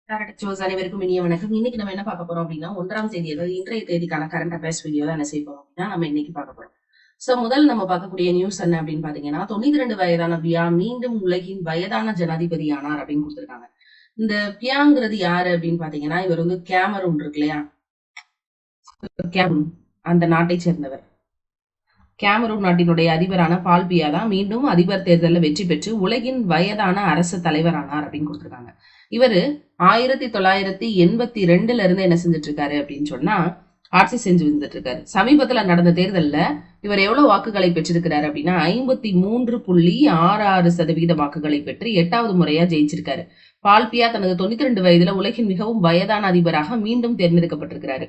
Current Jose அனைவருக்கும் இனிய வணக்கம். இன்னைக்கு நம்ம என்ன பார்க்க போறோம் அப்படின்னா 1ஆம் தேதி, அதாவது இன்றைய தேதிக்கான கரண்ட் அஃபேர்ஸ் வீடியோ தான் என்ன செய்ய போறோம் அப்படின்னா நம்ம இன்னைக்கு பார்க்க போறோம். சோ முதல் நம்ம பார்க்கக்கூடிய நியூஸ் என்ன அப்படின்னு பாத்தீங்கன்னா 92 வயதான பியா மீண்டும் உலகின் வயதான ஜனாதிபதி ஆனார் அப்படின்னு கொடுத்திருக்காங்க. இந்த பியாங்கிறது யாரு அப்படின்னு பாத்தீங்கன்னா இவர் வந்து கேமரூன் இருக்கு இல்லையா, கேமரூன் அந்த நாட்டை சேர்ந்தவர். கேமரூன் நாட்டினுடைய அதிபரான பால் பியா தான் மீண்டும் அதிபர் தேர்தலில் வெற்றி பெற்று உலகின் வயதான அரசு தலைவரானார் அப்படின்னு கொடுத்திருக்காங்க. இவரு 1982 இருந்து என்ன செஞ்சுட்டு இருக்காரு அப்படின்னு சொன்னா ஆட்சி செஞ்சு வந்துட்டு இருக்காரு. சமீபத்துல நடந்த தேர்தல்ல இவர் எவ்வளவு வாக்குகளை பெற்றிருக்கிறாரு அப்படின்னா 53.66% வாக்குகளை பெற்று 8வது முறையா ஜெயிச்சிருக்காரு. பால் பியா தனது 92 வயதுல உலகின் மிகவும் வயதான அதிபராக மீண்டும் தேர்ந்தெடுக்கப்பட்டிருக்கிறாரு.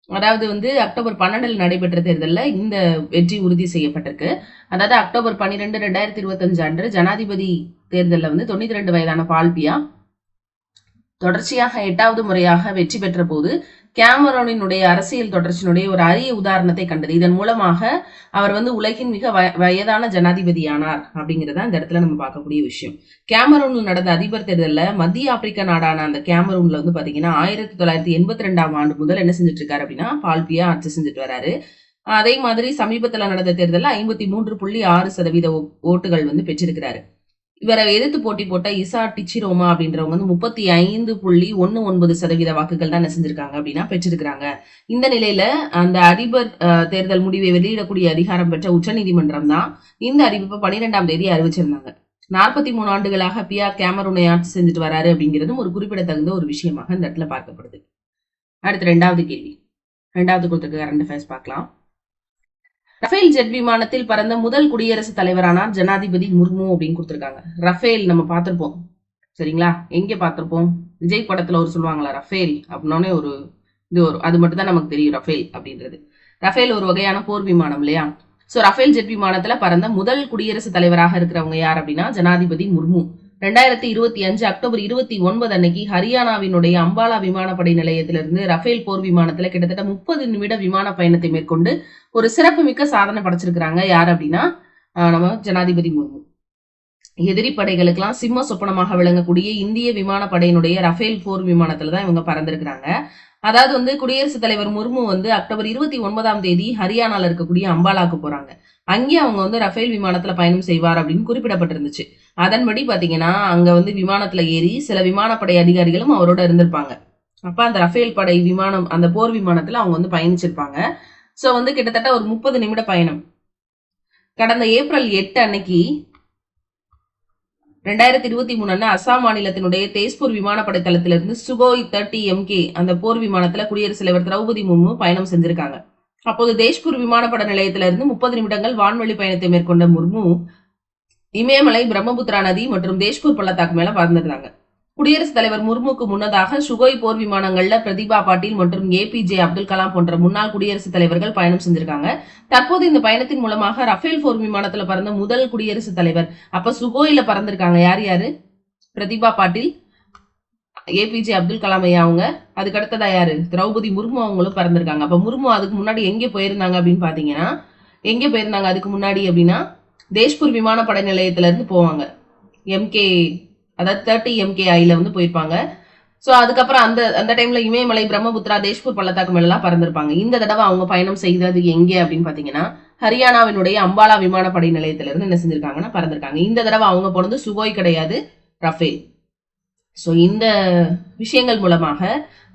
அதாவது வந்து அக்டோபர் 12 நடைபெற்ற தேர்தலில் இந்த வெற்றி உறுதி செய்யப்பட்டிருக்கு. அதாவது அக்டோபர் 12, 2025 அன்று ஜனாதிபதி தேர்தலில் வந்து 92 வயதான பால் பியா தொடர்ச்சியாக 8வது முறையாக வெற்றி பெற்ற போது கேமரோனினுடைய அரசியல் தொடர்ச்சியினுடைய ஒரு அரிய உதாரணத்தை கண்டது. இதன் மூலமாக அவர் வந்து உலகின் மிக வயதான ஜனாதிபதியானார் அப்படிங்கிறத இந்த இடத்துல நம்ம பார்க்கக்கூடிய விஷயம். கேமரூனில் நடந்த அதிபர் தேர்தலில் மத்திய ஆப்பிரிக்க நாடான அந்த கேமரூன்ல வந்து பாத்தீங்கன்னா 1982ஆம் ஆண்டு முதல் என்ன செஞ்சுட்டு இருக்காரு அப்படின்னா பால் பியா ஆட்சி செஞ்சுட்டு வராரு. அதே மாதிரி சமீபத்துல நடந்த தேர்தலில் 53.6% ஓட்டுகள் வந்து பெற்றிருக்கிறாரு. இவரை எதிர்த்து போட்டி போட்ட இசா டிச்சிரோமா அப்படின்றவங்க வந்து 35.19% வாக்குகள் தான் என்ன செஞ்சிருக்காங்க அப்படின்னா பெற்றிருக்கிறாங்க. இந்த நிலையில அந்த அதிபர் தேர்தல் முடிவை வெளியிடக்கூடிய அதிகாரம் பெற்ற உச்சநீதிமன்றம் தான் இந்த அறிவிப்பை 12ஆம் தேதி அறிவிச்சிருந்தாங்க. 43 ஆண்டுகளாக பியா கேமரூனை ஆட்சி செஞ்சுட்டு வராரு அப்படிங்கிறதும் ஒரு குறிப்பிடத்தகுந்த ஒரு விஷயமாக இந்த இடத்துல பார்க்கப்படுது. அடுத்து 2வது கேள்வி, 2வது கொடுத்துருக்கு கரண்ட் அஃபேர்ஸ் பார்க்கலாம். ரஃபேல் ஜெட் விமானத்தில் பறந்த முதல் குடியரசுத் தலைவரானார் ஜனாதிபதி முர்மு அப்படின்னு கொடுத்திருக்காங்க. ரஃபேல் நம்ம பார்த்திருப்போம், சரிங்களா? எங்க பார்த்திருப்போம்? விஜய் படத்துல ஒரு சொல்லுவாங்களா ரஃபேல் அப்படின்னே ஒரு அது மட்டும் தான் நமக்கு தெரியும் ரஃபேல் அப்படின்றது. ரஃபேல் ஒரு வகையான போர் விமானம் இல்லையா? சோ ரஃபேல் ஜெட் விமானத்துல பறந்த முதல் குடியரசுத் தலைவராக இருக்கிறவங்க யார் அப்படின்னா ஜனாதிபதி முர்மு. 2025 அக்டோபர் 29 அன்னைக்கு ஹரியானாவினுடைய அம்பாலா விமானப்படை நிலையத்திலிருந்து ரஃபேல் போர் விமானத்துல கிட்டத்தட்ட 30 நிமிட விமான பயணத்தை மேற்கொண்டு ஒரு சிறப்பு மிக்க சாதனை படைச்சிருக்கிறாங்க. யார் அப்படின்னா நம்ம ஜனாதிபதி முர்மு. எதிரி படைகளுக்கெல்லாம் சிம்ம சொப்பனமாக விளங்கக்கூடிய இந்திய விமானப்படையினுடைய ரஃபேல் போர் விமானத்துலதான் இவங்க பறந்திருக்கிறாங்க. அதாவது வந்து குடியரசுத் தலைவர் முர்மு வந்து அக்டோபர் 29ஆம் தேதி ஹரியானால இருக்கக்கூடிய அம்பாலாக்கு போறாங்க. அங்கே அவங்க வந்து ரஃபேல் விமானத்துல பயணம் செய்வார் அப்படின்னு குறிப்பிடப்பட்டிருந்துச்சு. அதன்படி பாத்தீங்கன்னா அங்க வந்து விமானத்துல ஏறி சில விமானப்படை அதிகாரிகளும் அவரோட இருந்திருப்பாங்க. அப்ப அந்த ரஃபேல் படை விமானம் அந்த போர் விமானத்துல அவங்க வந்து பயணிச்சிருப்பாங்க. சோ வந்து கிட்டத்தட்ட ஒரு 30 நிமிட பயணம். கடந்த ஏப்ரல் 8 அன்னைக்கு 2023 அசாம் மாநிலத்தினுடைய தேஸ்பூர் விமானப்படை தளத்திலிருந்து சுகோய் 30 MK அந்த போர் விமானத்துல குடியரசுத் தலைவர் திரௌபதி முர்மு பயணம் செஞ்சிருக்காங்க. அப்போது தேஷ்பூர் விமானப்பட நிலையத்திலிருந்து 30 நிமிடங்கள் வான்வழி பயணத்தை மேற்கொண்ட முர்மு இமயமலை, பிரம்மபுத்திரா நதி மற்றும் தேஷ்பூர் பள்ளத்தாக்கு மேல பறந்திருந்தாங்க. குடியரசுத் தலைவர் முர்முக்கு முன்னதாக சுகோய் போர் விமானங்கள்ல பிரதிபா பாட்டீல் மற்றும் APJ அப்துல் கலாம் போன்ற முன்னாள் குடியரசுத் தலைவர்கள் பயணம் செஞ்சிருக்காங்க. தற்போது இந்த பயணத்தின் மூலமாக ரஃபேல் போர் விமானத்துல பறந்த முதல் குடியரசுத் தலைவர். அப்ப சுகோயில பறந்திருக்காங்க யாரு? பிரதிபா பாட்டீல், APJ அப்துல் கலாம் ஐயா அவங்க. அதுக்கு அடுத்ததா யாரு? திரௌபதி முர்மு அவங்களும் பறந்திருக்காங்க. அப்ப முர்மு அதுக்கு முன்னாடி எங்க போயிருந்தாங்க அப்படின்னு பாத்தீங்கன்னா எங்க போயிருந்தாங்க அதுக்கு முன்னாடி அப்படின்னா தேஷ்பூர் விமானப்படை நிலையத்துல இருந்து போவாங்க. MK அதாவது 30 MK ஐல வந்து போயிருப்பாங்க. சோ அதுக்கப்புறம் அந்த டைம்ல இமயமலை, பிரம்மபுத்திரா, தேஷ்பூர் பள்ளத்தாக்கு மேல எல்லாம் பறந்திருப்பாங்க. இந்த தடவை அவங்க பயணம் செய்தது எங்க அப்படின்னு பாத்தீங்கன்னா ஹரியானாவினுடைய அம்பாலா விமானப்படை நிலையத்துல இருந்து என்ன செஞ்சிருக்காங்கன்னா பறந்திருக்காங்க. இந்த தடவை அவங்க போனது சுகோய் கிடையாது, ரஃபேல். சோ இந்த விஷயங்கள் மூலமாக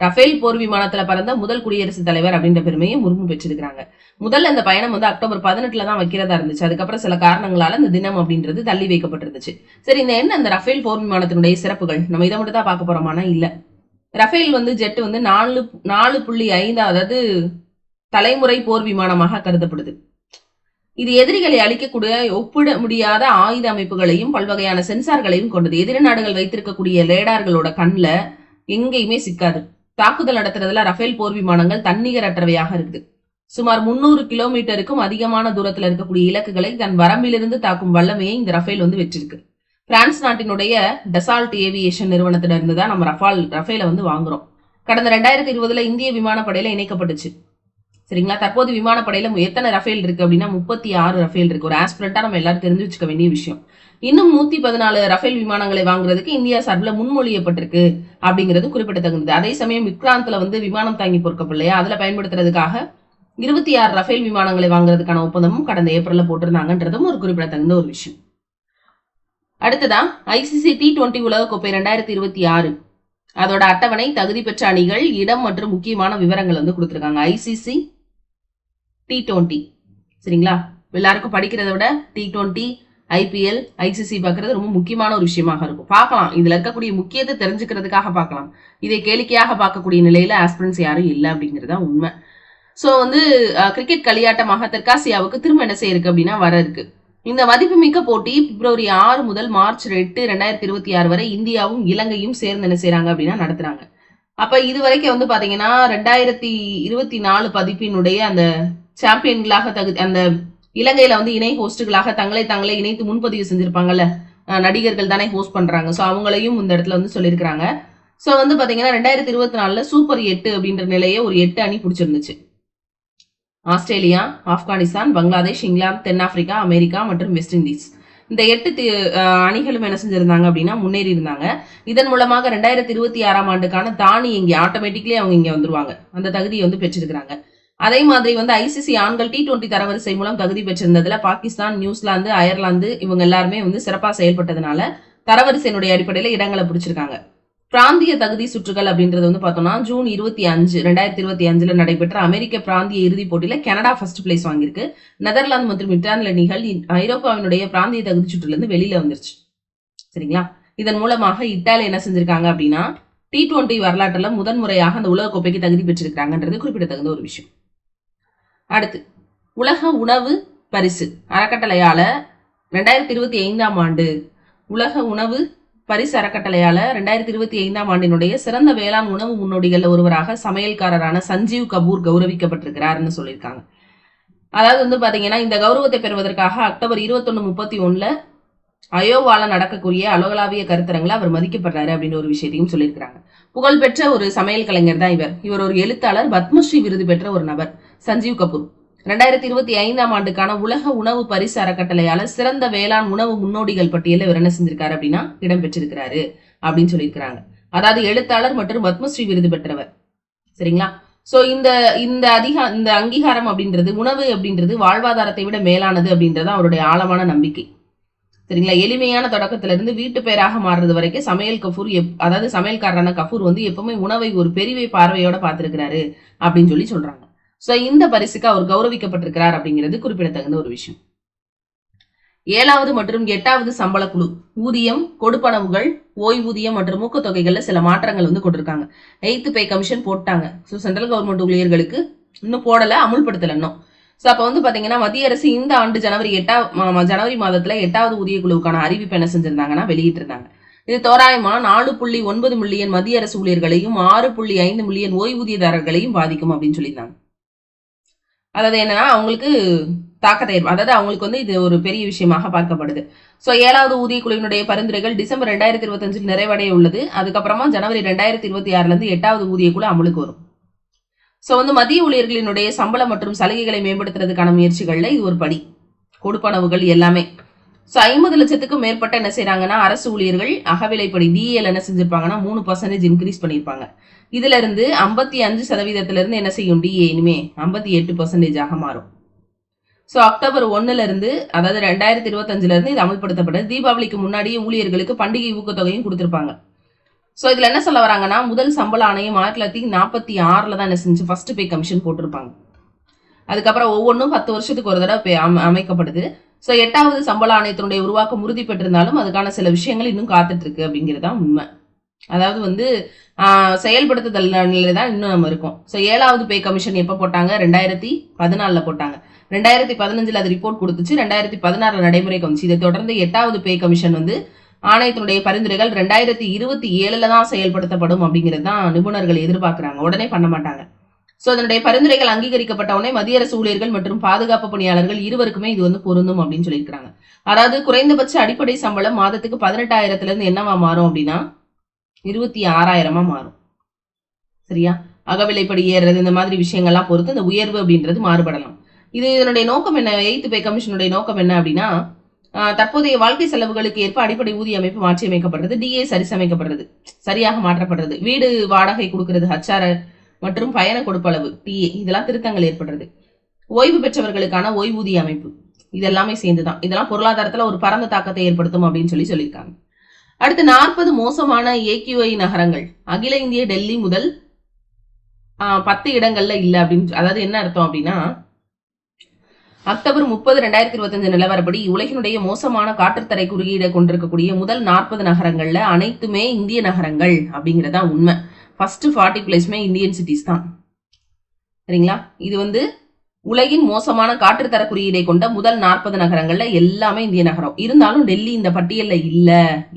ரஃபேல் போர் விமானத்துல பறந்த முதல் குடியரசுத் தலைவர் அப்படின்ற பெருமையை முர்மு பெற்றிருக்கிறாங்க. முதல்ல இந்த பயணம் வந்து அக்டோபர் 18 தான் வைக்கிறதா இருந்துச்சு. அதுக்கப்புறம் சில காரணங்களால இந்த தினம் அப்படின்றது தள்ளி வைக்கப்பட்டிருந்துச்சு. சரி, இந்த ரஃபேல் போர் விமானத்தினுடைய சிறப்புகள் நம்ம இதை மட்டும் தான் பார்க்க போறோமானா இல்ல. ரஃபேல் வந்து ஜெட் வந்து 4.5 அதாவது தலைமுறை போர் விமானமாக கருதப்படுது. இது எதிரிகளை அழிக்கக்கூடிய ஒப்பிட முடியாத ஆயுத அமைப்புகளையும் பல்வகையான சென்சார்களையும் கொண்டது. எதிரி நாடுகள் வைத்திருக்கக்கூடிய ரேடார்களோட கண்ல எங்கேயுமே சிக்காது. தாக்குதல் நடத்துறதுல ரஃபேல் போர் விமானங்கள் தன்னிகரற்றவையாக இருக்குது. சுமார் 300 கிலோமீட்டருக்கும் அதிகமான தூரத்துல இருக்கக்கூடிய இலக்குகளை தன் வரம்பிலிருந்து தாக்கும் வல்லமையை இந்த ரஃபேல் வந்து வெற்றிருக்கு. பிரான்ஸ் நாட்டினுடைய டசால்ட் ஏவியேஷன் நிறுவனத்தில இருந்து தான் நம்ம ரஃபேல வந்து வாங்குறோம். கடந்த 2020 இந்திய விமானப்படையில இணைக்கப்பட்டுச்சு. சரிங்களா? தற்போது விமானப்படையில எத்தனை ரஃபேல் இருக்கு அப்படின்னா 36 ரஃபேல் இருக்கு. ஒரு ஆஸ்பிரண்டா நம்ம எல்லாரும் தெரிஞ்சு வச்சுக்க வேண்டிய விஷயம். இன்னும் 114 ரஃபேல் விமானங்களை வாங்குறதுக்கு இந்தியா சார்பில் முன்மொழியப்பட்டிருக்கு அப்படிங்கிறது குறிப்பிடத்தகுந்தது. அதே சமயம் விக்ராந்த்ல வந்து விமானம் தாங்கி பொறுக்கப்படலையா, இல்லையா, அதுல பயன்படுத்துறதுக்காக 26 ரஃபேல் விமானங்களை வாங்குறதுக்கான ஒப்பந்தமும் கடந்த ஏப்ரல்ல போட்டிருந்தாங்கன்றதும் ஒரு குறிப்பிடத்தகுந்த ஒரு விஷயம். அடுத்ததான் ஐசிசி T20 உலகக்கோப்பை 2026 அதோட அட்டவணை, தகுதி பெற்ற அணிகள், இடம் மற்றும் முக்கியமான விவரங்கள் வந்து கொடுத்திருக்காங்க. ஐசிசி T20 சரிங்களா? எல்லாருக்கும் படிக்கிறத விட T20, IPL, ICC பாக்குறது ரொம்ப முக்கியமான ஒரு விஷயமாக இருக்கும். பார்க்கலாம், இதுல இருக்கக்கூடிய முக்கியத்தை தெரிஞ்சுக்கிறதுக்காக பார்க்கலாம். இதை கேளிக்கையாக பார்க்கக்கூடிய நிலையில ஆஸ்பிரன்ஸ் யாரும் இல்லை அப்படிங்கிறதா உண்மை. சோ வந்து கிரிக்கெட் களியாட்டமாக தெற்காசியாவுக்கு திரும்ப என்ன செய்யிருக்கு அப்படின்னா வர இருக்கு. இந்த மதிப்புமிக்க போட்டி பிப்ரவரி 6 முதல் மார்ச் 8, 2026 வரை இந்தியாவும் இலங்கையும் சேர்ந்து என்ன செய்யறாங்க அப்படின்னா நடத்துறாங்க. அப்ப இது வரைக்கும் வந்து பாத்தீங்கன்னா 2024 பதிப்பினுடைய அந்த சாம்பியன்களாக அந்த இலங்கையில வந்து இணை ஹோஸ்டுகளாக தங்களை இணைத்து முன்பதிவு செஞ்சிருப்பாங்கல்ல, நடிகர்கள் தானே ஹோஸ்ட் பண்றாங்க. சோ அவங்களையும் இந்த இடத்துல வந்து சொல்லியிருக்கிறாங்க. சோ வந்து பாத்தீங்கன்னா 2024 சூப்பர் 8 அப்படின்ற நிலையை ஒரு 8 அணி பிடிச்சிருந்துச்சு. ஆஸ்திரேலியா, ஆப்கானிஸ்தான், பங்களாதேஷ், இங்கிலாந்து, தென்னாப்பிரிக்கா, அமெரிக்கா மற்றும் வெஸ்ட் இண்டீஸ். இந்த 8 அணிகளும் என்ன செஞ்சிருந்தாங்க அப்படின்னா முன்னேறி இருந்தாங்க. இதன் மூலமாக 2026 ஆண்டுக்கான தானியங்கி ஆட்டோமேட்டிக்லி அவங்க இங்க வந்துருவாங்க. அந்த தகுதியை வந்து பெற்றிருக்கிறாங்க. அதே மாதிரி வந்து ஐசிசி ஆண்கள் T20 தரவரிசை மூலம் தகுதி பெற்றிருந்ததுல பாகிஸ்தான், நியூசிலாந்து, அயர்லாந்து இவங்க எல்லாருமே வந்து சிறப்பா செயல்பட்டதுனால தரவரிசையினுடைய அடிப்படையில இடங்களை பிடிச்சிருக்காங்க. பிராந்திய தகுதி சுற்றுகள் அப்படின்றது வந்து பார்த்தோம்னா ஜூன் 25, 2025 நடைபெற்ற அமெரிக்க பிராந்திய இறுதிப் போட்டியில கனடா ஃபர்ஸ்ட் பிளேஸ் வாங்கியிருக்கு. நெதர்லாந்து மற்றும் இத்தாலி அணிகள் ஐரோப்பாவினுடைய பிராந்திய தகுதி சுற்றுல இருந்து வெளியில வந்துருச்சு. சரிங்களா? இதன் மூலமாக இத்தாலி என்ன செஞ்சிருக்காங்க அப்படின்னா T20 வரலாற்றுல முதன்முறையாக அந்த உலகக்கோப்பைக்கு தகுதி பெற்றிருக்காங்கன்றது குறிப்பிடத்தகுந்த ஒரு விஷயம். அடுத்து உலக உணவு பரிசு அறக்கட்டளையால 2025 ஆண்டு உலக உணவு பரிசு அறக்கட்டளையால 2025 ஆண்டினுடைய சிறந்த வேளாண் உணவு முன்னோடிகள்ல ஒருவராக சமையல்காரரான சஞ்சீவ் கபூர் கௌரவிக்கப்பட்டிருக்கிறார்னு சொல்லியிருக்காங்க. அதாவது வந்து பாத்தீங்கன்னா இந்த கௌரவத்தை பெறுவதற்காக அக்டோபர் 21, 31 அயோவால நடக்கக்கூடிய அலோகலாவிய கருத்தரங்களை அவர் மதிக்கப்படுறாரு அப்படின்னு ஒரு விஷயத்தையும் சொல்லியிருக்கிறாங்க. புகழ்பெற்ற ஒரு சமையல் கலைஞர் தான் இவர். இவர் ஒரு எழுத்தாளர், பத்மஸ்ரீ விருது பெற்ற ஒரு நபர் சஞ்சீவ் கபூர். 2025 ஆண்டுக்கான உலக உணவு பரிசு அறக்கட்டளையால சிறந்த வேளாண் உணவு முன்னோடிகள் பட்டியலில் இவர் என்ன செஞ்சிருக்காரு அப்படின்னா இடம் பெற்றிருக்கிறாரு அப்படின்னு சொல்லியிருக்கிறாங்க. அதாவது எழுத்தாளர் மற்றும் பத்மஸ்ரீ விருது பெற்றவர். சரிங்களா? சோ இந்த அங்கீகாரம் அப்படின்றது, உணவு அப்படின்றது வாழ்வாதாரத்தை விட மேலானது அப்படின்றது அவருடைய ஆழமான நம்பிக்கை. சரிங்களா? எளிமையான தொடக்கத்துல இருந்து வீட்டு பேராக மாறுறது வரைக்கும் அதாவது சமையல்காரரான கபூர் வந்து எப்பவுமே உணவை ஒரு பெரிய பார்வையோட பார்த்திருக்கிறாரு அப்படின்னு சொல்றாங்க. சோ இந்த பரிசுக்கு அவர் கௌரவிக்கப்பட்டிருக்கிறார் அப்படிங்கிறது குறிப்பிடத்தகுந்த ஒரு விஷயம். 7வது மற்றும் 8வது சம்பள குழு ஊதியம், கொடுப்பனவுகள், ஓய்வூதியம் மற்றும் ஊக்கத்தொகைகள்ல சில மாற்றங்கள் வந்து கொண்டிருக்காங்க. 8th பே கமிஷன் போட்டாங்க. சோ சென்ட்ரல் கவர்மெண்ட் ஊழியர்களுக்கு இன்னும் போடல, அமுல்படுத்தல இன்னும். சோ அப்ப வந்து பாத்தீங்கன்னா மத்திய அரசு இந்த ஆண்டு ஜனவரி மாதத்துல 8வது ஊதிய குழுவுக்கான அறிவிப்பு என்ன செஞ்சிருந்தாங்கன்னா வெளியிட்டு இருந்தாங்க. இது தோராயமா 4.9 மில்லியன் மத்திய அரசு ஊழியர்களையும் 6.5 மில்லியன் ஓய்வூதியதாரர்களையும் பாதிக்கும் அப்படின்னு சொல்லியிருந்தாங்க. அதாவது என்னன்னா அவங்களுக்கு தாக்கத்தை, அதாவது அவங்களுக்கு வந்து இது ஒரு பெரிய விஷயமாக பார்க்கப்படுது. சோ 7வது ஊதிய குழுவினுடைய பரிந்துரைகள் டிசம்பர் 2025 நிறைவடைய உள்ளது. அதுக்கப்புறமா ஜனவரி 2026 இருந்து 8வது ஊதிய குழு அமலுக்கு வரும். சோ வந்து மத்திய ஊழியர்களினுடைய சம்பளம் மற்றும் சலுகைகளை மேம்படுத்துறதுக்கான முயற்சிகள்ல இது ஒரு படி. கொடுப்பனவுகள் எல்லாமே. சோ 50 லட்சத்துக்கும் மேற்பட்ட என்ன செய்யறாங்கன்னா அரசு ஊழியர்கள் அகவிலைப்படி DAல என்ன செஞ்சிருப்பாங்கன்னா 3% இன்க்ரீஸ் பண்ணிருப்பாங்க. இதுல இருந்து 55% இருந்து என்ன செய்யும் DA இனிமே 58% மாறும். சோ அக்டோபர் 1 இருந்து, அதாவது 2025 இருந்து இது அமல்படுத்தப்பட்டது. தீபாவளிக்கு முன்னாடியே ஊழியர்களுக்கு பண்டிகை ஊக்கத்தொகையும் கொடுத்திருப்பாங்க. சோ இதுல என்ன சொல்ல வராங்கன்னா முதல் சம்பள ஆணையம் 1946 தான் என்ன செஞ்சு ஃபர்ஸ்ட் பே கமிஷன் போட்டிருப்பாங்க. அதுக்கப்புறம் ஒவ்வொன்றும் 10 வருஷத்துக்கு ஒரு தடவை அமைக்கப்படுது. சோ 8வது சம்பள ஆணையத்தினுடைய உருவாக்கம் உறுதி பெற்றிருந்தாலும் அதுக்கான சில விஷயங்கள் இன்னும் காத்துட்டு இருக்கு அப்படிங்கிறதா உண்மை. அதாவது வந்து செயல்படுத்துதல் நிலைதான் இன்னும் நம்ம இருக்கோம். சோ 7வது பே கமிஷன் எப்ப போட்டாங்க? 2014 போட்டாங்க. 2015 அது ரிப்போர்ட் கொடுத்துச்சு. 2016 நடைமுறைக்கு வந்துச்சு. இதை தொடர்ந்து 8வது பே கமிஷன் வந்து ஆணையத்தினுடைய பரிந்துரைகள் 2027 தான் செயல்படுத்தப்படும் அப்படிங்கிறது தான் நிபுணர்கள் எதிர்பார்க்கிறாங்க. உடனே பண்ண மாட்டாங்க. சோ அதனுடைய பரிந்துரைகள் அங்கீகரிக்கப்பட்ட உடனே மத்திய அரசு ஊழியர்கள் மற்றும் பாதுகாப்பு பணியாளர்கள் இருவருக்குமே இது வந்து பொருந்தும் அப்படின்னு சொல்லியிருக்காங்க. அதாவது குறைந்தபட்ச அடிப்படை சம்பளம் மாதத்துக்கு 18,000 இருந்து என்னவா மாறும் அப்படின்னா 26,000 மாறும். சரியா? அகவிலைப்படி ஏறுறது, இந்த மாதிரி விஷயங்கள்லாம் பொறுத்து இந்த உயர்வு அப்படின்றது மாறுபடலாம். இதனுடைய நோக்கம் என்ன? 8th பே கமிஷனுடைய நோக்கம் என்ன அப்படின்னா, தற்போதைய வாழ்க்கை செலவுகளுக்கு ஏற்ப அடிப்படை ஊதிய அமைப்பு மாற்றி அமைக்கப்படுறது, டிஏ சரிசமைக்கப்படுறது, சரியாக மாற்றப்படுறது, வீடு வாடகை கொடுக்கிறது HRR மற்றும் பயண கொடுப்பளவு டிஏ, இதெல்லாம் திருத்தங்கள் ஏற்படுறது, ஓய்வு பெற்றவர்களுக்கான ஓய்வூதிய அமைப்பு, இதெல்லாமே சேர்ந்துதான். இதெல்லாம் பொருளாதாரத்துல ஒரு பரந்த தாக்கத்தை ஏற்படுத்தும் அப்படின்னு சொல்லியிருக்காங்க. அடுத்து 40 மோசமான AQI நகரங்கள் அகில இந்திய டெல்லி முதல் 10 இடங்கள்ல இல்ல அப்படின்னு. அதாவது என்ன அர்த்தம் அப்படின்னா, அக்டோபர் 30, 2025 நிலவரப்படி உலகினுடைய மோசமான காற்றுத்தரை குறியீடை கொண்டிருக்கக்கூடிய முதல் 40 நகரங்கள்ல அனைத்துமே இந்திய நகரங்கள் அப்படிங்கறதா உண்மை. ஃபர்ஸ்ட் 40 பிளேஸ்மே இந்தியன் சிட்டிஸ் தான். சரிங்களா? இது உலகின் மோசமான காற்றுத்தர குறியீடை கொண்ட முதல் 40 நகரங்கள்ல எல்லாமே இந்திய நகரம். இருந்தாலும் டெல்லி இந்த பட்டியல்ல இல்ல.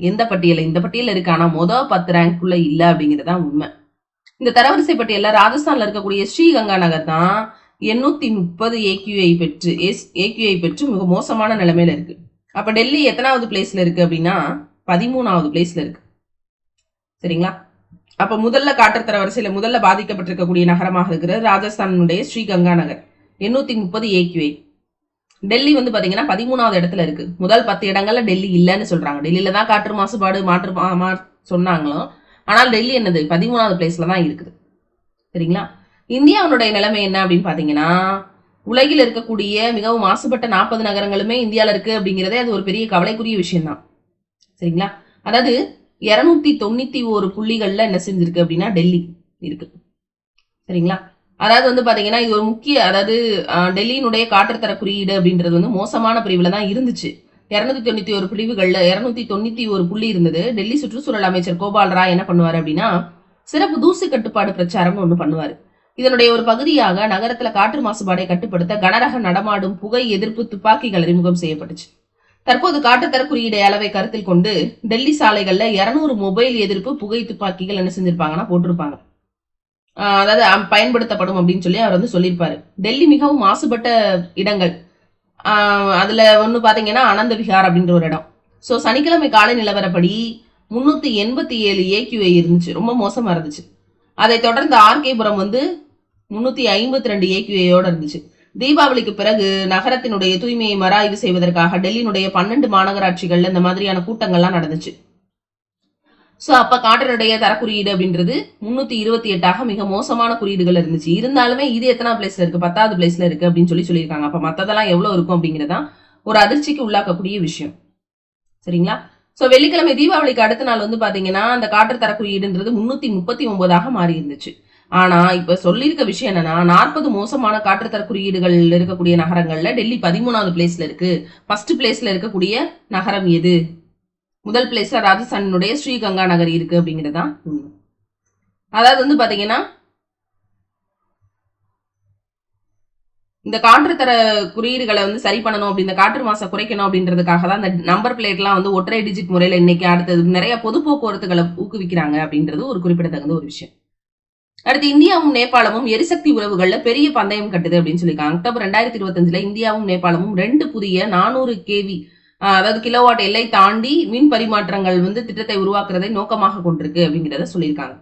எந்த பட்டியல? இந்த பட்டியல இருக்கு, ஆனா மொதல் 10 ரேங்க்குள்ள இல்ல அப்படிங்கறதா உண்மை. இந்த தரவரிசை பட்டியல்ல ராஜஸ்தான்ல இருக்கக்கூடிய ஸ்ரீகங்கா நகர் தான் 830 AQI பெற்று மிக மோசமான நிலைமையில இருக்கு. அப்ப டெல்லி எத்தனாவது பிளேஸ்ல இருக்கு அப்படின்னா 13வது பிளேஸ்ல இருக்கு. சரிங்களா? அப்ப முதல்ல காற்றுத்தர வரிசையில முதல்ல பாதிக்கப்பட்டிருக்கக்கூடிய நகரமாக இருக்கிறது ராஜஸ்தானுடைய ஸ்ரீகங்கா நகர், 830 AQI. டெல்லி பாத்தீங்கன்னா 13வது இடத்துல இருக்கு. முதல் 10 இடங்கள்ல டெல்லி இல்லன்னு சொல்றாங்க. டெல்லியில தான் காற்று மாசுபாடு சொன்னாங்களோ, ஆனால் டெல்லி என்னது 13வது பிளேஸ்ல தான் இருக்குது. சரிங்களா? இந்தியாவுடைய நிலைமை என்ன அப்படின்னு பாத்தீங்கன்னா, உலகில் இருக்கக்கூடிய மிகவும் மாசுபட்ட 40 நகரங்களுமே இந்தியாவில இருக்கு அப்படிங்கிறதே அது ஒரு பெரிய கவலைக்குரிய விஷயம் தான். சரிங்களா? அதாவது 291 புள்ளிகள்ல என்ன செஞ்சிருக்கு அப்படின்னா டெல்லி இருக்கு. சரிங்களா? அதாவது பாத்தீங்கன்னா இது ஒரு முக்கிய, அதாவது டெல்லியினுடைய காற்றுத்தர குறியீடு அப்படின்றது மோசமான பிரிவுல தான் இருந்துச்சு. 291 பிரிவுகள்ல 291 புள்ளி இருந்தது. டெல்லி சுற்றுச்சூழல் அமைச்சர் கோபால் ராய் என்ன பண்ணுவாரு அப்படின்னா, சிறப்பு தூசி கட்டுப்பாடு பிரச்சாரம் ஒண்ணு பண்ணுவாரு. இதனுடைய ஒரு பகுதியாக நகரத்துல காற்று மாசுபாடை கட்டுப்படுத்த கனரக நடமாடும் புகை எதிர்ப்பு துப்பாக்கிகள் அறிமுகம் செய்யப்பட்டுச்சு. தற்போது காற்றுத்தர குறியீடு அளவை கருத்தில் கொண்டு டெல்லி சாலைகள்ல 200 மொபைல் எதிர்ப்பு புகை துப்பாக்கிகள் என்ன செஞ்சிருப்பாங்கன்னா போட்டிருப்பாங்க. அதாவது பயன்படுத்தப்படும் அப்படின்னு சொல்லி அவர் சொல்லியிருப்பாரு. டெல்லி மிகவும் மாசுபட்ட இடங்கள் அதுல பாத்தீங்கன்னா அனந்த விஹார் அப்படின்ற ஒரு இடம். சோ சனிக்கிழமை காலை நிலவரப்படி 387 AQI இருந்துச்சு, ரொம்ப மோசமா இருந்துச்சு. அதை தொடர்ந்து ஆர்கேபுரம் 352 AQI-யோட இருந்துச்சு. தீபாவளிக்கு பிறகு நகரத்தினுடைய தூய்மையை மறாய்வு செய்வதற்காக டெல்லியினுடைய 12 மாநகராட்சிகள்ல இந்த மாதிரியான கூட்டங்கள்லாம் நடந்துச்சு. சோ அப்ப காற்றினுடைய தரக்குறியீடு அப்படின்றது 328 மிக மோசமான குறியீடுகள் இருந்துச்சு. இருந்தாலுமே இது எத்தனாவது பிளேஸ்ல இருக்கு? 10வது பிளேஸ்ல இருக்கு அப்படின்னு சொல்லியிருக்காங்க. அப்ப மத்ததெல்லாம் எவ்வளவு இருக்கும் அப்படிங்கறதான் ஒரு அதிர்ச்சிக்கு உள்ளாக்கக்கூடிய விஷயம். சரிங்களா? சோ வெள்ளிக்கிழமை தீபாவளிக்கு அடுத்த நாள் பாத்தீங்கன்னா அந்த காற்றுத்தர குறியீடுன்றது 339 மாறி இருந்துச்சு. ஆனா இப்ப சொல்லியிருக்க விஷயம் என்னன்னா, 40 மோசமான காற்றுத்தர குறியீடுகள் இருக்கக்கூடிய நகரங்கள்ல டெல்லி 13வது பிளேஸ்ல இருக்கு. ஃபர்ஸ்ட் பிளேஸ்ல இருக்கக்கூடிய நகரம் எது? முதல் பிளேஸ்ல ராஜஸ்தானுடைய ஸ்ரீகங்கா நகர் இருக்கு அப்படிங்கறதுதான் உண்மை. அதாவது பாத்தீங்கன்னா இந்த காற்றுத்தர குறியீடுகளை சரி பண்ணணும் அப்படி, இந்த காற்று மாசை குறைக்கணும் அப்படின்றதுக்காக தான் இந்த நம்பர் பிளேட் எல்லாம் ஒற்றை டிஜிட் முறையில இன்னைக்கு அடுத்தது நிறைய பொது போக்குவரத்துகளை ஊக்குவிக்கிறாங்க அப்படின்றது ஒரு குறிப்பிடத்தகுந்த ஒரு விஷயம். அடுத்து இந்தியாவும் நேபாளமும் எரிசக்தி உறவுகள்ல பெரிய பந்தயம் கட்டுது அப்படின்னு சொல்லியிருக்காங்க. அக்டோபர் 2025 இந்தியாவும் நேபாளமும் 2 புதிய 400 kV அதாவது கிலோவாட் எல்லை தாண்டி மின் பரிமாற்றங்கள் திட்டத்தை உருவாக்குறதை நோக்கமாக கொண்டிருக்கு அப்படிங்கிறத சொல்லியிருக்காங்க.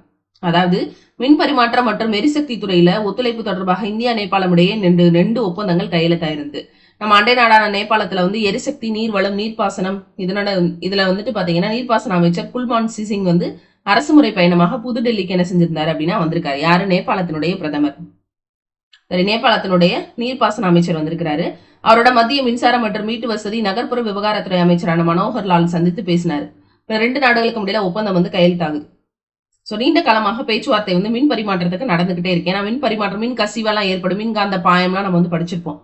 அதாவது மின் பரிமாற்றம் மற்றும் எரிசக்தி துறையில ஒத்துழைப்பு தொடர்பாக இந்தியா நேபாளம் இடையே 2 ஒப்பந்தங்கள் கையெழுத்தாயிருந்து. நம்ம அண்டை நாடான நேபாளத்துல எரிசக்தி, நீர்வளம், நீர்ப்பாசனம் இதுல பாத்தீங்கன்னா நீர்ப்பாசன அமைச்சர் குல்மான் சிசிங் அரசுமுறை பயணமாக புதுடெல்லிக்கு என்ன செஞ்சிருந்தாரு அப்படின்னா வந்திருக்காரு. யாரு? நேபாளத்தினுடைய பிரதமர். சரி, நேபாளத்தினுடைய நீர்ப்பாசன அமைச்சர் வந்திருக்கிறாரு. அவரோட மத்திய மின்சாரம் மற்றும் வீட்டு வசதி நகர்ப்புற விவகாரத்துறை அமைச்சரான மனோகர் லால் சந்தித்து பேசினாரு. 2 நாடுகளுக்கு முடியல ஒப்பந்தம் கையெழுத்தாகுது. சோ நீண்ட காலமாக பேச்சுவார்த்தை மின் பரிமாற்றத்துக்கு நடந்துகிட்டே இருக்கு. ஏன்னா மின் பரிமாற்றம், மின் கசிவெல்லாம் ஏற்படும், மின்காந்த பாயம்லாம் நம்ம படிச்சிருப்போம்.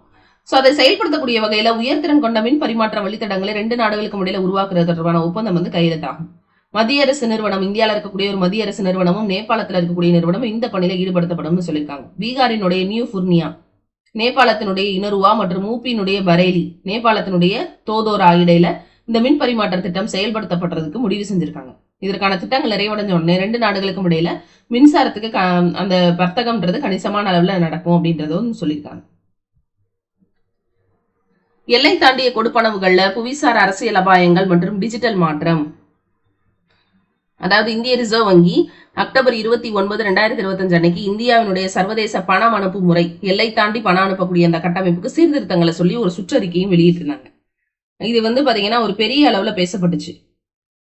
சோ அதை செயல்படுத்தக்கூடிய வகையில உயர்திறன் கொண்ட மின் பரிமாற்ற வழித்தடங்களை 2 நாடுகளுக்கு முடியல உருவாக்குறது தொடர்பான ஒப்பந்தம் கையெழுத்தாகும். மத்திய அரசு நிறுவனம், இந்தியாவில் இருக்கக்கூடிய ஒரு மத்திய அரசு நிறுவனமும் நேபாளத்தில் இருக்கக்கூடிய நிறுவனம் இந்த பணியில ஈடுபடுத்தப்படும் சொல்லியிருக்காங்க. பீகாரினுடைய நியூ புர்னியா, நேபாளத்தினுடைய இனருவா மற்றும் ஊபியினுடைய பரேலி, நேபாளத்தினுடைய தோதோரா இடையில இந்த மின் பரிமாற்ற திட்டம் செயல்படுத்தப்படுறதுக்கு முடிவு செஞ்சிருக்காங்க. இதற்கான திட்டங்கள் நிறைவடைஞ்ச உடனே 2 நாடுகளுக்கும் இடையில மின்சாரத்துக்கு அந்த வர்த்தகம்ன்றது கணிசமான அளவுல நடக்கும் அப்படின்றதும் சொல்லியிருக்காங்க. எல்லை தாண்டிய கொடுப்பனவுகள்ல புவிசார் அரசியல் அபாயங்கள் மற்றும் டிஜிட்டல் மாற்றம். அதாவது இந்திய ரிசர்வ் வங்கி அக்டோபர் 29, 2025 அன்னைக்கு இந்தியாவினுடைய சர்வதேச பணம் அனுப்பு முறை, எல்லை தாண்டி பணம் அனுப்பக்கூடிய அந்த கட்டமைப்புக்கு சீர்திருத்தங்களை சொல்லி ஒரு சுற்றறிக்கையும் வெளியிட்டிருந்தாங்க. இது பாத்தீங்கன்னா ஒரு பெரிய அளவுல பேசப்பட்டுச்சு.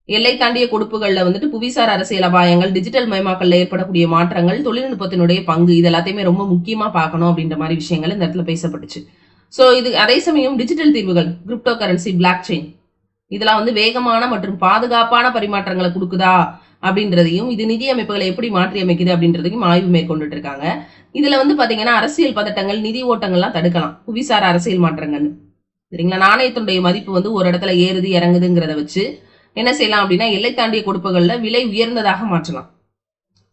எல்லை தாண்டிய கொடுப்புகள்ல புவிசார் அரசியல் அபாயங்கள், டிஜிட்டல் மயமாக்கல்ல ஏற்படக்கூடிய மாற்றங்கள், தொழில்நுட்பத்தினுடைய பங்கு, இது எல்லாத்தையுமே ரொம்ப முக்கியமா பார்க்கணும் அப்படின்ற மாதிரி விஷயங்கள் இந்த இடத்துல பேசப்பட்டுச்சு. சோ இது அதே சமயம் டிஜிட்டல் தீர்வுகள், கிரிப்டோ கரன்சி, பிளாக் செயின், இதெல்லாம் வேகமான மற்றும் பாதுகாப்பான பரிமாற்றங்களை கொடுக்குதா அப்படின்றதையும், இது நிதி அமைப்புகளை எப்படி மாற்றி அமைக்குது அப்படின்றதையும் ஆய்வு மேற்கொண்டுட்டு இருக்காங்க. இதுல பாத்தீங்கன்னா அரசியல் பதட்டங்கள், நிதி ஓட்டங்கள்லாம் தடுக்கலாம் புவிசார் அரசியல் மாற்றங்கள். சரிங்களா? நாணயத்தினுடைய மதிப்பு ஒரு இடத்துல ஏறுது இறங்குதுங்கிறத வச்சு என்ன செய்யலாம் அப்படின்னா எல்லை தாண்டிய கொடுப்புகள்ல விலை உயர்ந்ததாக மாற்றலாம்.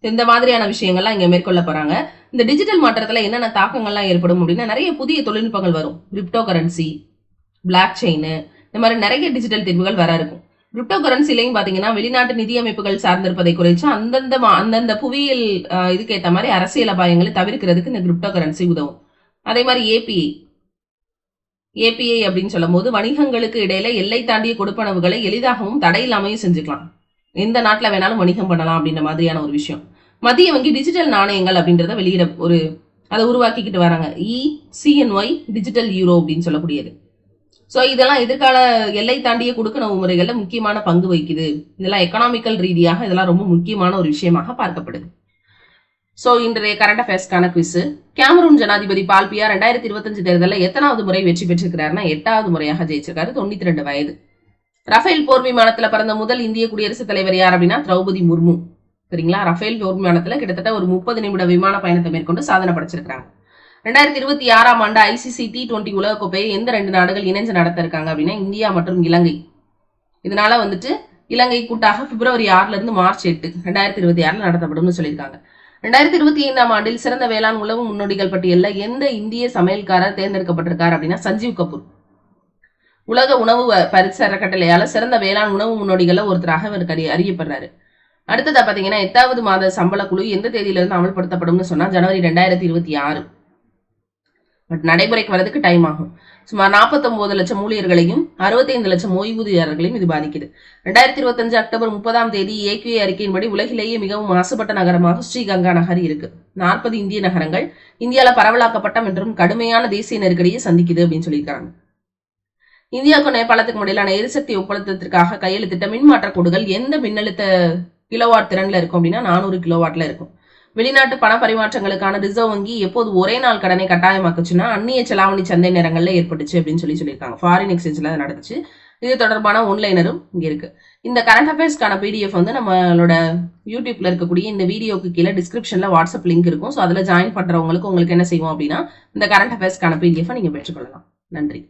இந்த மாதிரியான விஷயங்கள்லாம் இங்க மேற்கொள்ள போறாங்க. இந்த டிஜிட்டல் மாற்றத்துல என்னென்ன தாக்கங்கள்லாம் ஏற்படும் அப்படின்னா நிறைய புதிய தொழில்நுட்பங்கள் வரும். கிரிப்டோ கரன்சி, பிளாக் செயின், இந்த மாதிரி நிறைய டிஜிட்டல் தீர்வுகள் வர இருக்கும். கிரிப்டோ கரன்சிலையும் பாத்தீங்கன்னா வெளிநாட்டு நிதி அமைப்புகள் சார்ந்திருப்பதை குறைச்சு அந்தந்த புவியியல் இதுக்கு ஏற்ற மாதிரி அரசியல் அபாயங்களை தவிர்க்கிறதுக்கு இந்த கிரிப்டோ கரன்சி உதவும். அதே மாதிரி ஏபிஐ அப்படின்னு சொல்லும் போது வணிகங்களுக்கு இடையில எல்லை தாண்டிய கொடுப்பனவுகளை எளிதாகவும் தடையில்லாமையும் செஞ்சுக்கலாம். எந்த நாட்டுல வேணாலும் வணிகம் பண்ணலாம் அப்படின்ற மாதிரியான ஒரு விஷயம். மத்திய வங்கி டிஜிட்டல் நாணயங்கள் அப்படின்றத வெளியிட அதை உருவாக்கிக்கிட்டு வராங்க. ECNY டிஜிட்டல் யூரோ அப்படின்னு சொல்லக்கூடியது. சோ இதெல்லாம் எதிர்கால எல்லை தாண்டிய கொடுக்கணவு முறைகள்ல முக்கியமான பங்கு வகிக்குது. இதெல்லாம் எக்கனாமிக்கல் ரீதியாக இதெல்லாம் ரொம்ப முக்கியமான ஒரு விஷயமாக பார்க்கப்படுது. சோ இன்றைய கரண்ட் அஃபேர்ஸ்க்கான குவிஸ். கேமரூன் ஜனாதிபதி பால் பியா 2025 தேர்தலில் எத்தனாவது முறை வெற்றி பெற்றிருக்கிறாருன்னா 8வது முறையாக ஜெயிச்சிருக்காரு. 92 வயது. ரஃபேல் போர் விமானத்துல பிறந்த முதல் இந்திய குடியரசுத் தலைவர் யார் அப்படின்னா திரௌபதி முர்மு. சரிங்களா? ரஃபேல் போர் விமானத்துல கிட்டத்தட்ட ஒரு 30 நிமிட விமான பயணத்தை மேற்கொண்டு சாதனை படைச்சிருக்காங்க. 2026ஆம் ஆண்டு ICC T20 உலகக்கோப்பையை எந்த 2 நாடுகள் இணைஞ்சு நடத்த இருக்காங்க அப்படின்னா இந்தியா மற்றும் இலங்கை. இதனால இலங்கை கூட்டாக பிப்ரவரி 6 இருந்து மார்ச் 8, 2026 நடத்தப்படும் சொல்லியிருக்காங்க. 2025ஆம் ஆண்டில் சிறந்த வேளாண் உணவு முன்னோடிகள் பட்டியலில் எந்த இந்திய சமையல்காரர் தேர்ந்தெடுக்கப்பட்டிருக்கார் அப்படின்னா சஞ்சீவ் கபூர். உலக உணவு பரிசு அறக்கட்டளையால சிறந்த வேளாண் உணவு முன்னோடிகளை ஒருத்தராக இவருக்கு அறியப்படுறாரு. அடுத்ததா பாத்தீங்கன்னா 8வது மாத சம்பள குழு எந்த தேதியிலிருந்து அமல்படுத்தப்படும் சொன்னா ஜனவரி 2026. பட் நடைமுறைக்கு வரதுக்கு டைம் ஆகும். சுமார் 49 லட்சம் ஊழியர்களையும் 65 லட்சம் ஓய்வூதியர்களையும் இது பாதிக்குது. 2025 அக்டோபர் 30ஆம் தேதி AQA அறிக்கையின்படி உலகிலேயே மிகவும் மாசுபட்ட நகரமாக ஸ்ரீகங்கா நகர் இருக்கு. 40 இந்திய நகரங்கள் இந்தியால பரவலாக்கப்பட்ட மற்றும் கடுமையான தேசிய நெருக்கடியை சந்திக்குது அப்படின்னு சொல்லியிருக்காங்க. இந்தியாவுக்கும் நேபாளத்துக்கு இடையிலான எரிசக்தி ஒப்பந்தத்திற்காக கையெழுத்திட்ட மின்மாற்ற கோடுகள் எந்த மின்னழுத்த கிலோவாட் திறன்ல இருக்கும் அப்படின்னா 400 கிலோவாட்ல இருக்கும். வெளிநாட்டு பண பரிமாற்றங்களுக்கான ரிசர்வ் வங்கி எப்போது ஒரே நாள் கடனை கட்டாயமாக்குச்சுன்னா அந்நிய செலாவணி சந்தை நேரங்கள்ல ஏற்பட்டுச்சு அப்படின்னு சொல்லியிருக்காங்க. ஃபாரின் எக்ஸ்சேஞ்ச்ல நடந்துச்சு. இது தொடர்பான ஒன்லைனரும் இங்க இருக்கு. இந்த கரண்ட் அஃபேர்ஸ்க்கான PDF நம்மளோட யூடியூப்ல இருக்கக்கூடிய இந்த வீடியோக்கு கீழே டிஸ்கிரிப்ஷன்ல வாட்ஸ்அப் லிங்க் இருக்கும். ஸோ அதுல ஜாயின் பண்றவங்களுக்கு உங்களுக்கு என்ன செய்வோம் அப்படின்னா இந்த கரண்ட் அஃபேர்ஸ்க்கான PDF நீங்க பெற்றுக்கொள்ளலாம். நன்றி.